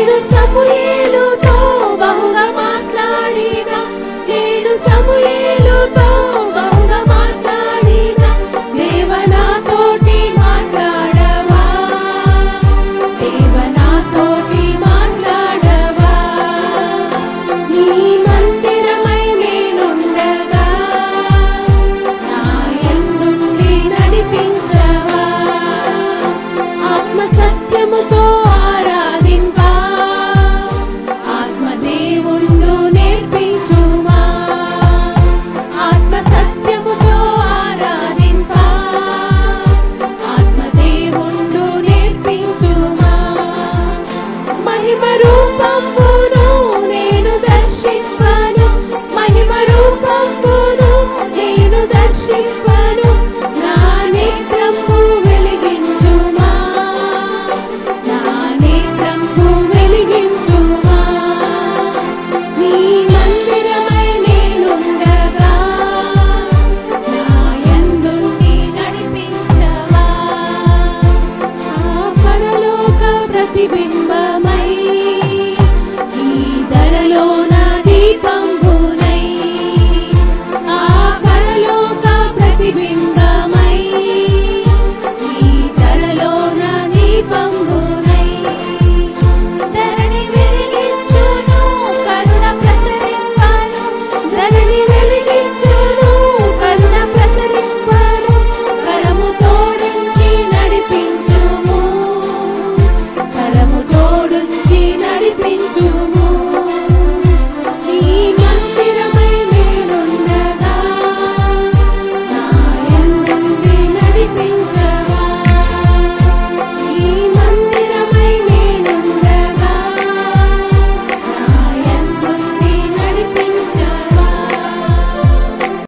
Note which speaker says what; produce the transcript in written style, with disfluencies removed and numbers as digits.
Speaker 1: నేడు సమూయేలుతో బహుగా మాట్లాడిన, నేడు సమూయేలుతో బహుగా మాట్లాడిన దేవ నాతోటి మాట్లాడవా, దేవ నాతోటి మాట్లాడవా. నీ మందిరమై నేనుండగా నా యందుండి నడిపించవా. ఆత్మ సత్యముతో ఆరాధింపా, ఆత్మదేవుండు నేర్పించుమా. ఆత్మ సత్యముతో ఆరాధింపా, ఆత్మదేవుండు నేర్పించుమా. మహిమ రూపంబును నేను దర్శింపను, మహిమ రూపంబును నేను దర్శింపను. నా నేత్రము వెలిగించుమా, నా నేత్రము వెలిగించుమా. నీ మందిరమై నేనుండగా నా యందుండి నడిపించవా. ఆ పరలోక ప్రతిబింబమై ఈ ధరలోన దీపంబునై, ఆ పరలోక ప్రతిబింబమై ఈ ధరలోన దీపంబునై. ధరణి వెలిగించును కరుణ ప్రసరింపను, ధరణి వెలిగించును కరుణ ప్రసరింపను. కరము తోడుంచి నడిపించుము, కరము తోడుంచి నడిపించుము.